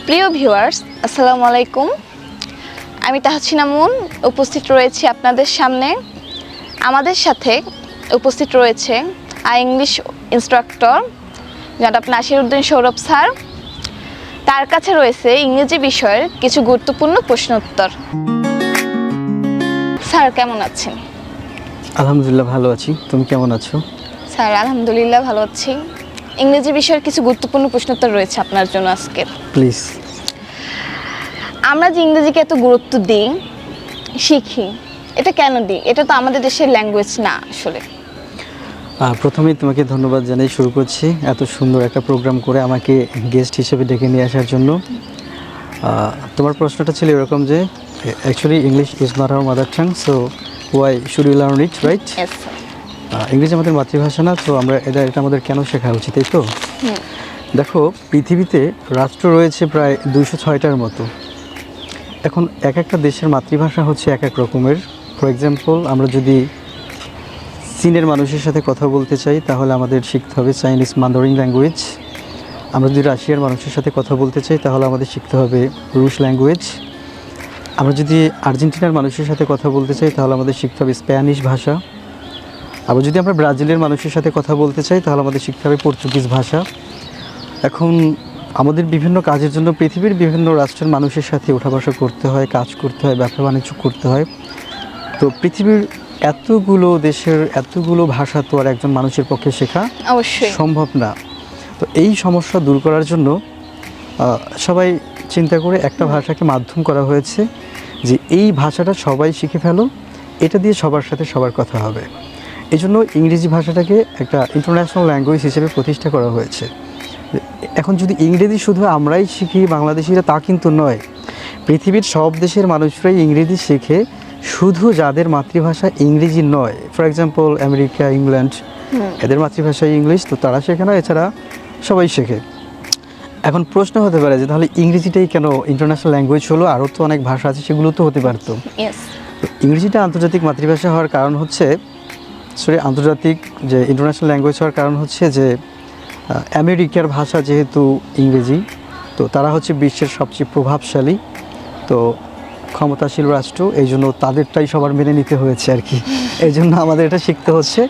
প্রিয় ভিউয়ার্স, আসসালামু আলাইকুম। আমি তাহসিনা মুন উপস্থিত রয়েছি আপনাদের সামনে। আমাদের সাথে উপস্থিত রয়েছে ইংলিশ ইনস্ট্রাক্টর জনাব নাসিরউদ্দিন সৌরভ স্যার। তার কাছে রয়েছে ইংরেজি বিষয়ের কিছু গুরুত্বপূর্ণ প্রশ্ন উত্তর। স্যার কেমন আছেন? আলহামদুলিল্লাহ ভালো আছি। তুমি কেমন আছো? স্যার আলহামদুলিল্লাহ ভালো আছি। ইংরেজি বিষয়ের কিছু গুরুত্বপূর্ণ প্রশ্ন উত্তর রয়েছে আপনার জন্য আজকে। প্লিজ। আমরা যে ইংরেজিকে এত গুরুত্ব দিই, শিখি, এটা কেন দিই? এটা তো আমাদের দেশের ল্যাঙ্গুয়েজ না আসলে। প্রথমেই তোমাকে ধন্যবাদ জানাই শুরু করছি এত সুন্দর একটা প্রোগ্রাম করে আমাকে গেস্ট হিসেবে ডেকে নিয়ে আসার জন্য। তোমার প্রশ্নটা ছিল এরকম যে actually English is not our mother tongue, so why should you learn it, right? ইংরেজি আমাদের মাতৃভাষা না, তো আমরা এটা আমাদের কেন শেখা উচিত, তাই তো? দেখো, পৃথিবীতে রাষ্ট্র রয়েছে প্রায় 206টার মতো। এখন এক একটা দেশের মাতৃভাষা হচ্ছে এক এক রকমের। ফর এক্সাম্পল, আমরা যদি চীনের মানুষের সাথে কথা বলতে চাই তাহলে আমাদের শিখতে হবে চাইনিজ মান্দারিন ল্যাঙ্গুয়েজ। আমরা যদি রাশিয়ার মানুষের সাথে কথা বলতে চাই তাহলে আমাদের শিখতে হবে রুশ ল্যাঙ্গুয়েজ। আমরা যদি আর্জেন্টিনার মানুষের সাথে কথা বলতে চাই তাহলে আমাদের শিখতে হবে স্প্যানিশ ভাষা। আবার যদি আমরা ব্রাজিলের মানুষের সাথে কথা বলতে চাই তাহলে আমাদের শিখতে হবে পর্তুগিজ ভাষা। এখন আমাদের বিভিন্ন কাজের জন্য পৃথিবীর বিভিন্ন রাষ্ট্রের মানুষের সাথে ওঠা বসা করতে হয়, কাজ করতে হয়, ব্যবসা বাণিজ্য করতে হয়। তো পৃথিবীর এতগুলো দেশের এতগুলো ভাষা তো আর একজন মানুষের পক্ষে শেখা অবশ্যই সম্ভব না। তো এই সমস্যা দূর করার জন্য সবাই চিন্তা করে একটা ভাষাকে মাধ্যম করা হয়েছে যে এই ভাষাটা সবাই শিখে ফেলো, এটা দিয়ে সবার সাথে সবার কথা হবে। এই জন্য ইংরেজি ভাষাটাকে একটা ইন্টারন্যাশনাল ল্যাঙ্গুয়েজ হিসেবে প্রতিষ্ঠা করা হয়েছে। এখন যদি ইংরেজি শুধু আমরাই শিখি বাংলাদেশিরা, তা কিন্তু নয়। পৃথিবীর সব দেশের মানুষরাই ইংরেজি শেখে, শুধু যাদের মাতৃভাষা ইংরেজি নয়। ফর এক্সাম্পল আমেরিকা, ইংল্যান্ড, এদের মাতৃভাষা ইংলিশ, তো তারা শেখে না, এছাড়া সবাই শেখে। এখন প্রশ্ন হতে পারে যে তাহলে ইংরেজিটাই কেন ইন্টারন্যাশনাল ল্যাঙ্গুয়েজ হলো? আরও তো অনেক ভাষা আছে, সেগুলো তো হতে পারতো। তো ইংরেজিটা আন্তর্জাতিক মাতৃভাষা হওয়ার কারণ হচ্ছে, আন্তর্জাতিক যে ইন্টারন্যাশনাল ল্যাঙ্গুয়েজ হওয়ার কারণ হচ্ছে যে আমেরিকার ভাষা যেহেতু ইংরেজি, তো তারা হচ্ছে বিশ্বের সবচেয়ে প্রভাবশালী, তো ক্ষমতাশীল রাষ্ট্র, এই জন্য তাদেরটাই সবার মেনে নিতে হয়েছে আর কি। এই জন্য আমাদের এটা শিখতে হচ্ছে।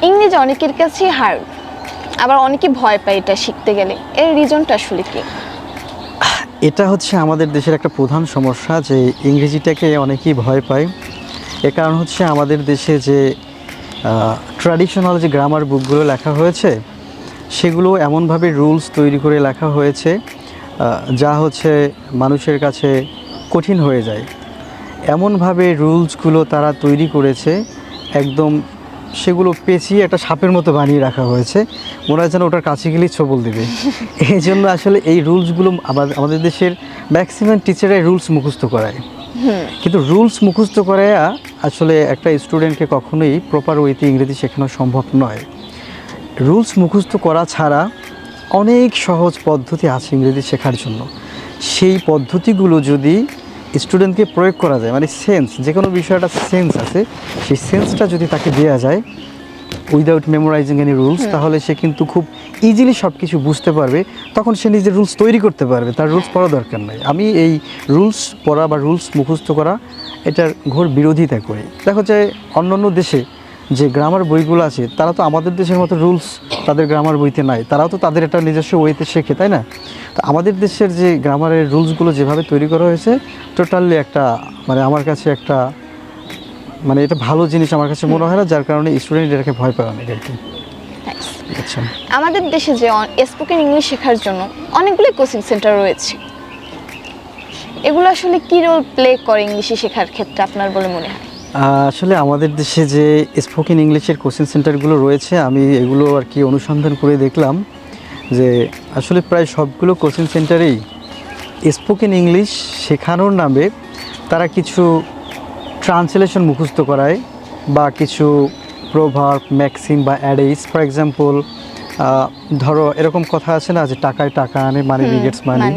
ইংরেজি অনেকের কাছে হার্ড, আবার অনেকে ভয় পায় এটা শিখতে গেলে। এর রিজনটা আসলে কি? এটা হচ্ছে আমাদের দেশের একটা প্রধান সমস্যা যে ইংরেজিটাকে অনেকেই ভয় পায়। এর কারণ হচ্ছে আমাদের দেশে যে ট্র্যাডিশনাল যে গ্রামার বুকগুলো লেখা হয়েছে সেগুলো এমনভাবে রুলস তৈরি করে লেখা হয়েছে যা হচ্ছে মানুষের কাছে কঠিন হয়ে যায়। এমনভাবে রুলসগুলো তারা তৈরি করেছে, একদম সেগুলো পেঁচিয়ে একটা সাপের মতো বানিয়ে রাখা হয়েছে, মনে হয় যেন ওটার কাছে গেলেই ছবল দেবে। এই জন্য আসলে এই রুলসগুলো আমাদের দেশের ম্যাক্সিমাম টিচাররাই রুলস মুখস্থ করায়। কিন্তু রুলস মুখস্থ করায় আসলে একটা স্টুডেন্টকে কখনোই প্রপার ওয়েতে ইংরেজি শেখানো সম্ভব নয়। রুলস মুখস্থ করা ছাড়া অনেক সহজ পদ্ধতি আছে ইংরেজি শেখার জন্য। সেই পদ্ধতিগুলো যদি স্টুডেন্টকে প্রয়োগ করা যায়, মানে সেন্স, যে কোনো বিষয়টা সেন্স আছে, সেই সেন্সটা যদি তাকে দেওয়া যায় উইদাউট মেমোরাইজিং এনি রুলস, তাহলে সে কিন্তু খুব ইজিলি সব কিছু বুঝতে পারবে। তখন সে নিজের রুলস তৈরি করতে পারবে, তার রুলস পড়া দরকার নাই। আমি এই রুলস পড়া বা রুলস মুখস্থ করা এটার ঘোর বিরোধিতা করি। দেখো যে অন্যান্য দেশে যে গ্রামার বইগুলো আছে, তারা তো আমাদের দেশের মতো রুলস তাদের গ্রামার বইতে নাই, তারাও তো তাদের একটা নিজস্ব ওয়েতে শেখে, তাই না? তো আমাদের দেশের যে গ্রামারের রুলসগুলো যেভাবে তৈরি করা হয়েছে, টোটালি একটা মানে আমার কাছে একটা মানে এটা ভালো জিনিস আমার কাছে মনে হয় না, যার কারণে স্টুডেন্ট এটাকে ভয় পায় অনেক আর কি। আচ্ছা, আমাদের দেশে যে স্পোকেন ইংলিশ শেখার জন্য অনেকগুলো কোচিং সেন্টার রয়েছে, এগুলো আসলে কি রোল প্লে করে ইংলিশে শেখার ক্ষেত্রে আপনার বলে মনে হয়? আসলে আমাদের দেশে যে স্পোকেন ইংলিশের কোচিং সেন্টারগুলো রয়েছে, আমি এগুলো আর কি অনুসন্ধান করে দেখলাম যে আসলে প্রায় সবগুলো কোচিং সেন্টারেই স্পোকেন ইংলিশ শেখানোর নামে তারা কিছু ট্রান্সলেশন মুখস্থ করায় বা কিছু প্রভার্ব, ম্যাক্সিম বা অ্যাডেইস। ফর এক্সাম্পল, ধরো এরকম কথা আছে না যে টাকায় টাকা আনে, মানি বিগেটস মানি।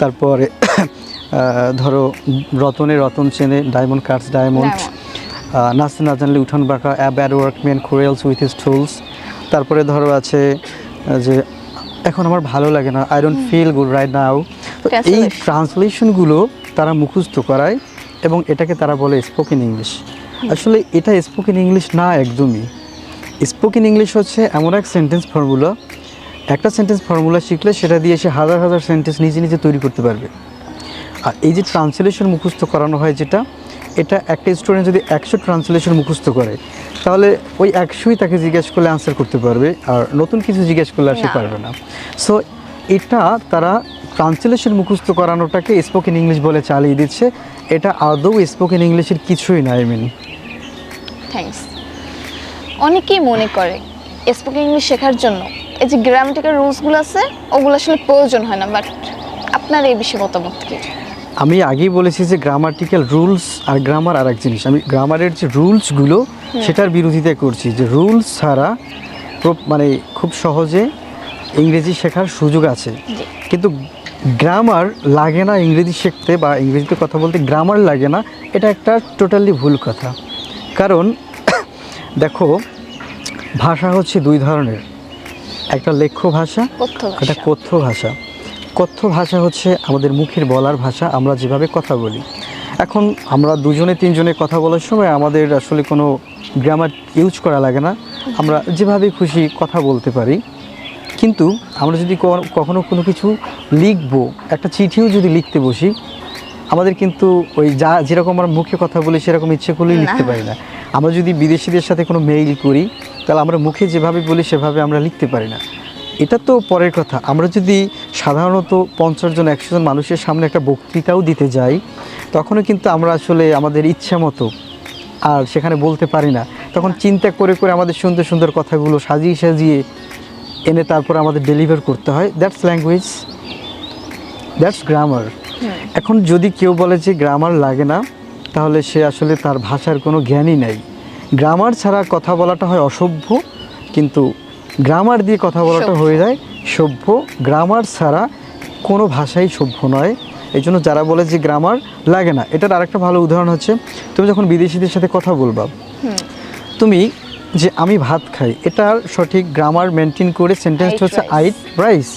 তারপরে ধরো রতনে রতন চেনে, ডায়মন্ড কাটস ডায়মন্ড, নাচতে না জানলে উঠান বাঁকা, bad workman quarrels with his tools. তারপরে ধরো আছে যে এখন আমার ভালো লাগে না, I don't feel good right now. তো এই Translation. ট্রান্সলেশনগুলো তারা মুখস্থ করায় এবং এটাকে তারা বলে স্পোকেন ইংলিশ। আসলে এটা স্পোকেন ইংলিশ না, একদমই। স্পোকেন ইংলিশ হচ্ছে এমন এক সেন্টেন্স ফর্মুলা, একটা সেন্টেন্স ফর্মুলা শিখলে সেটা দিয়ে সে হাজার হাজার সেন্টেন্স নিজে নিজে তৈরি করতে পারবে। আর এই যে ট্রান্সলেশন মুখস্থ করানো হয় যেটা, এটা একটা স্টুডেন্ট যদি 100 ট্রান্সলেশন মুখস্থ করে তাহলে ওই 100ই তাকে জিজ্ঞেস করলে আনসার করতে পারবে, আর নতুন কিছু জিজ্ঞেস করলে আর সে না। পারবে না। সো এটা তারা ট্রান্সলেশন মুখস্থ করানোটাকে স্পোকেন ইংলিশ বলে চালিয়ে দিচ্ছে। এটা আদৌ স্পোকেন ইংলিশের কিছুই না, আই মিন। থ্যাঙ্কস। অনেকেই মনে করে স্পোকেন ইংলিশ শেখার জন্য এই যে গ্রামাটিক্যাল রুলসগুলো আছে ওগুলো আসলে প্রয়োজন হয় না, বাট আপনার এই বিষয়ে মতামত কি? আমি আগেই বলেছি যে গ্রামাটিক্যাল রুলস আর গ্রামার আর এক জিনিস। আমি গ্রামারের যে রুলসগুলো সেটার বিরোধিতা করছি, যে রুলস ছাড়া মানে খুব সহজে ইংরেজি শেখার সুযোগ আছে, জি। কিন্তু গ্রামার লাগে না ইংরেজি শিখতে বা ইংরেজিতে কথা বলতে গ্রামার লাগে না, এটা একটা টোটালি ভুল কথা। কারণ দেখো, ভাষা হচ্ছে দুই ধরনের, একটা লেখ্য ভাষা, কথ্য একটা ভাষা। কথ্য ভাষা। কথ্য ভাষা হচ্ছে আমাদের মুখের বলার ভাষা, আমরা যেভাবে কথা বলি। এখন আমরা দুজনে তিনজনে কথা বলার সময় আমাদের আসলে কোনো গ্রামার ইউজ করা লাগে না, আমরা যেভাবে খুশি কথা বলতে পারি। কিন্তু আমরা যদি কখনো কোনো কিছু লিখবো, একটা চিঠিও যদি লিখতে বসি, আমাদের কিন্তু ওই যেরকম আমরা মুখে কথা বলি সেরকম ইচ্ছে করলেই লিখতে না। পারি না। আমরা যদি বিদেশিদের সাথে কোনো মেইল করি তাহলে আমরা মুখে যেভাবে বলি সেভাবে আমরা লিখতে পারি না। এটা তো পরের কথা। আমরা যদি সাধারণত 50 জন 100 জন মানুষের সামনে একটা বক্তৃতাও দিতে যাই, তখনও কিন্তু আমরা আসলে আমাদের ইচ্ছা মতো আর সেখানে বলতে পারি না। তখন চিন্তা করে করে আমাদের সুন্দর সুন্দর কথাগুলো সাজিয়ে সাজিয়ে এনে তারপর আমাদের ডেলিভার করতে হয়। That's language, that's grammar. এখন যদি কেউ বলে যে গ্রামার লাগে না, তাহলে সে আসলে তার ভাষার কোনো জ্ঞানই নাই। গ্রামার ছাড়া কথা বলাটা হয় অসভ্য, কিন্তু গ্রামার দিয়ে কথা বলাটা সভ্য। হয়ে যায় সভ্য। গ্রামার ছাড়া কোনো ভাষাই সভ্য নয়। এই জন্য যারা বলে যে গ্রামার লাগে না, এটার আরেকটা ভালো উদাহরণ হচ্ছে, তুমি যখন বিদেশিদের সাথে কথা বলবা, তুমি যে আমি ভাত খাই, এটার সঠিক গ্রামার মেনটেন করে সেন্টেন্সটা হচ্ছে আই ইট রাইস।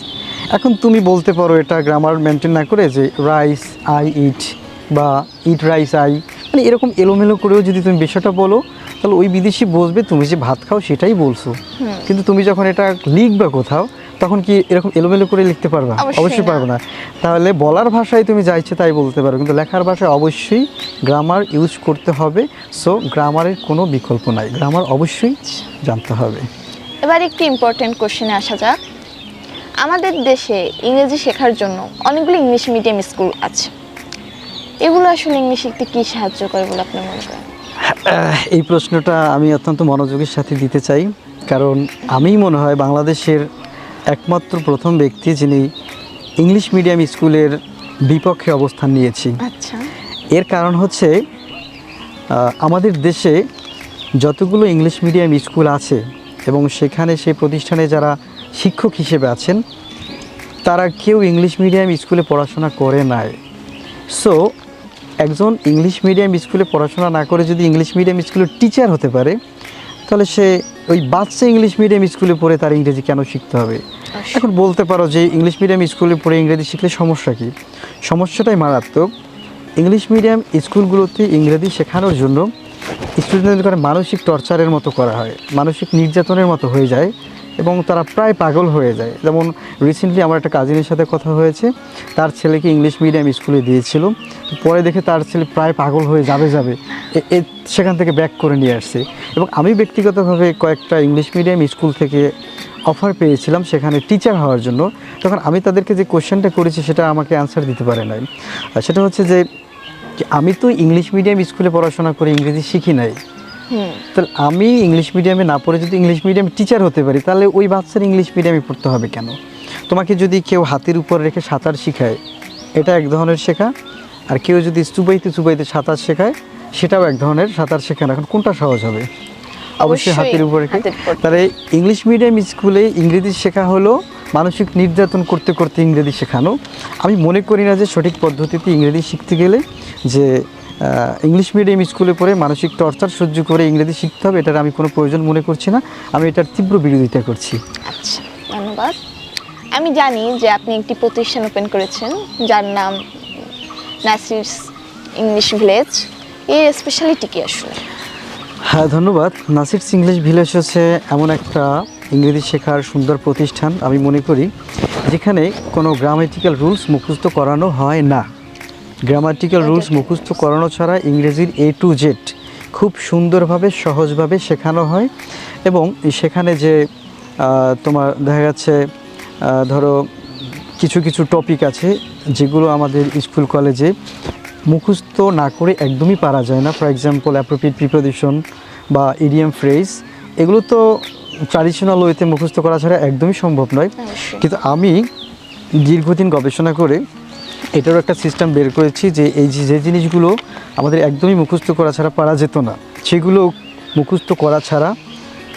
এখন তুমি বলতে পারো এটা গ্রামার মেনটেন না করে যে রাইস আই ইট বা ইট রাইস আই, মানে এরকম এলোমেলো করেও যদি তুমি বিষয়টা বলো, তাহলে ওই বিদেশি বুঝবে তুমি যে ভাত খাও সেটাই বলছো। কিন্তু তুমি যখন এটা লিখবা কোথাও, তখন কি এরকম এলোমেলো করে লিখতে পারবা? অবশ্যই অবশ্যই না। পারবে না। তাহলে বলার ভাষায় তুমি যা ইচ্ছে তাই বলতে পারো, কিন্তু লেখার ভাষায় অবশ্যই গ্রামার ইউজ করতে হবে। সো গ্রামারের কোনো বিকল্প নাই, গ্রামার অবশ্যই জানতে হবে। এবার একটি ইম্পর্টেন্ট কোশ্চেনে আসা যাক। আমাদের দেশে ইংরেজি শেখার জন্য অনেকগুলো ইংলিশ মিডিয়াম স্কুল আছে, এগুলো আসলে ইংলিশ শিখতে কী সাহায্য করে বলে আপনি মনে করেন? এই প্রশ্নটা আমি অত্যন্ত মনোযোগের সাথে দিতে চাই, কারণ আমি মনে হয় বাংলাদেশের একমাত্র প্রথম ব্যক্তি যিনি ইংলিশ মিডিয়াম স্কুলের বিপক্ষে অবস্থান নিয়েছি। আচ্ছা। এর কারণ হচ্ছে আমাদের দেশে যতগুলো ইংলিশ মিডিয়াম স্কুল আছে এবং সেখানে সেই প্রতিষ্ঠানে যারা শিক্ষক হিসেবে আছেন, তারা কেউ ইংলিশ মিডিয়াম স্কুলে পড়াশোনা করে নাই। সো একজন ইংলিশ মিডিয়াম স্কুলে পড়াশোনা না করে যদি ইংলিশ মিডিয়াম স্কুলের টিচার হতে পারে, তাহলে সে ওই বাচ্চা ইংলিশ মিডিয়াম স্কুলে পড়ে তার ইংরেজি কেন শিখতে হবে? এখন বলতে পারো যে ইংলিশ মিডিয়াম স্কুলে পড়ে ইংরেজি শিখলে সমস্যা কী? সমস্যাটাই মারাত্মক। ইংলিশ মিডিয়াম স্কুলগুলোতে ইংরেজি শেখানোর জন্য স্টুডেন্টদের করে মানসিক টর্চারের মতো করা হয়, মানসিক নির্যাতনের মতো হয়ে যায় এবং তারা প্রায় পাগল হয়ে যায়। যেমন রিসেন্টলি আমার একটা কাজিনের সাথে কথা হয়েছে, তার ছেলেকে ইংলিশ মিডিয়াম স্কুলে দিয়েছিল, তো পরে দেখে তার ছেলে প্রায় পাগল হয়ে যাবে সেখান থেকে ব্যাক করে নিয়ে আসছে। এবং আমি ব্যক্তিগতভাবে কয়েকটা ইংলিশ মিডিয়াম স্কুল থেকে অফার পেয়েছিলাম সেখানে টিচার হওয়ার জন্য। তখন আমি তাদেরকে যে কোশ্চেনটা করেছি সেটা আমাকে অ্যান্সার দিতে পারে নাই। আর সেটা হচ্ছে যে আমি তো ইংলিশ মিডিয়াম স্কুলে পড়াশোনা করে ইংরেজি শিখি নাই, তাহলে আমি ইংলিশ মিডিয়ামে না পড়ে যদি ইংলিশ মিডিয়ামে টিচার হতে পারি, তাহলে ওই বাচ্চার ইংলিশ মিডিয়ামে পড়তে হবে কেন? তোমাকে যদি কেউ হাতের উপর রেখে সাঁতার শেখায়, এটা এক ধরনের শেখা, আর কেউ যদি চুবাইতে চুবাইতে সাঁতার শেখায়, সেটাও এক ধরনের সাঁতার শেখানো। এখন কোনটা সহজ হবে? অবশ্যই হাতের উপর রেখে। তাহলে ইংলিশ মিডিয়াম স্কুলে ইংরেজি শেখা হলো মানসিক নির্যাতন করতে করতে ইংরেজি শেখানো। আমি মনে করি না যে সঠিক পদ্ধতিতে ইংরেজি শিখতে গেলে যে ইংলিশ মিডিয়াম স্কুলে পড়ে মানসিক টর্চার সহ্য করে ইংরেজি শিখতে হবে, এটার আমি কোনো প্রয়োজন মনে করছি না। আমি এটার তীব্র বিরোধিতা করছি। আচ্ছা, ধন্যবাদ। আমি জানি যে আপনি একটি প্রতিষ্ঠান ওপেন করেছেন যার নাম নাসিরস ইংলিশ ভিলেজ। এর স্পেশালিটি কি আসলে? হ্যাঁ, ধন্যবাদ। নাসিরস ইংলিশ ভিলেজ হচ্ছে এমন একটা ইংরেজি শেখার সুন্দর প্রতিষ্ঠান আমি মনে করি, যেখানে কোনো গ্রামাটিক্যাল রুলস মুখস্থ করানো হয় না। গ্রামাটিক্যাল রুলস মুখস্থ করানো ছাড়া ইংরেজির A to Z খুব সুন্দরভাবে সহজভাবে শেখানো হয়। এবং সেখানে যে তোমার দেখা যাচ্ছে ধরো কিছু কিছু টপিক আছে যেগুলো আমাদের স্কুল কলেজে মুখস্থ না করে একদমই পারা যায় না। ফর এক্সাম্পল অ্যাপ্রোপ্রিয়েট প্রিপোজিশন বা ইডিয়াম ফ্রেজ, এগুলো তো ট্র্যাডিশনাল ওয়েতে মুখস্থ করা ছাড়া একদমই সম্ভব নয়। কিন্তু আমি দীর্ঘদিন গবেষণা করে এটারও একটা সিস্টেম বের করেছি যে এই যে জিনিসগুলো আমাদের একদমই মুখস্থ করা ছাড়া পারা যেত না, সেগুলো মুখস্থ করা ছাড়া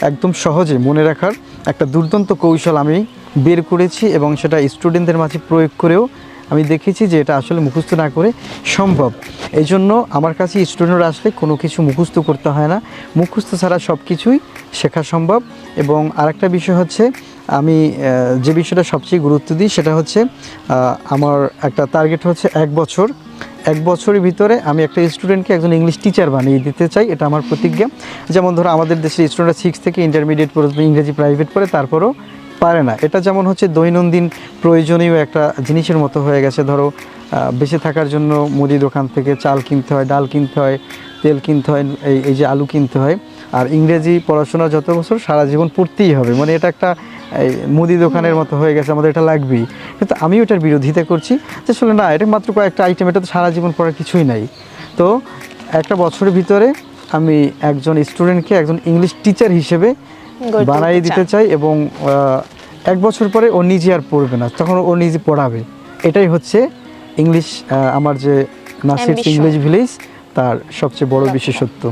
একদম সহজে মনে রাখার একটা দুর্দান্ত কৌশল আমি বের করেছি, এবং সেটা স্টুডেন্টদের মাঝে প্রয়োগ করেও আমি দেখেছি যে এটা আসলে মুখস্থ না করে সম্ভব। এই জন্য আমার কাছে স্টুডেন্টরা আসলে কোনো কিছু মুখস্থ করতে হয় না, মুখস্থ ছাড়া সব কিছুই শেখা সম্ভব। এবং আরেকটা বিষয় হচ্ছে, আমি যে বিষয়টা সবচেয়ে গুরুত্ব দিই সেটা হচ্ছে আমার একটা টার্গেট হচ্ছে 1 বছর। 1 বছরের ভিতরে আমি একটা স্টুডেন্টকে একজন ইংলিশ টিচার বানিয়ে দিতে চাই, এটা আমার প্রতিজ্ঞা। যেমন ধরো আমাদের দেশের স্টুডেন্টরা 6 থেকে ইন্টারমিডিয়েট পর্যন্ত ইংরেজি প্রাইভেট পড়ে, তারপরও পারে না। এটা যেমন হচ্ছে দৈনন্দিন প্রয়োজনীয় একটা জিনিসের মতো হয়ে গেছে। ধরো বেঁচে থাকার জন্য মুদি দোকান থেকে চাল কিনতে হয়, ডাল কিনতে হয়, তেল কিনতে হয়, এই যে আলু কিনতে হয়। আর ইংরেজি পড়াশোনা যত বছর সারা জীবন পড়তেই হবে, মানে এটা একটা মুদি দোকানের মতো হয়ে গেছে, আমাদের এটা লাগবেই। কিন্তু আমি ওটার বিরোধিতা করছি যে আসলে না, এটা মাত্র কয়েকটা আইটেম, এটা তো সারা জীবন পড়ার কিছুই নাই। তো 1 বছরের ভিতরে আমি একজন স্টুডেন্টকে একজন ইংলিশ টিচার হিসেবে বানিয়ে দিতে চাই, এবং 1 বছর পরে ও নিজে আর পড়বে না, তখন ও নিজে পড়াবে। এটাই হচ্ছে ইংলিশ আমার যে নাসিরস ইংলিশ ভিলেজ তার সবচেয়ে বড় বিশেষত্ব।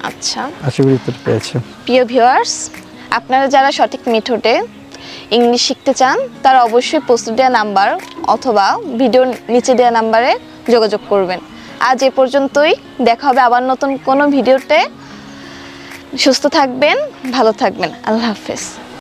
আচ্ছা, আশা করি উত্তর পেয়েছো। প্রিয় ভিউয়ার্স, আপনারা যারা সঠিক মেথডে ইংলিশ শিখতে চান তারা অবশ্যই পোস্ট দেওয়া নাম্বার অথবা ভিডিওর নিচে দেওয়া নাম্বারে যোগাযোগ করবেন। আজ এ পর্যন্তই, দেখা হবে আবার নতুন কোনো ভিডিওতে। সুস্থ থাকবেন, ভালো থাকবেন, আল্লাহ হাফেজ।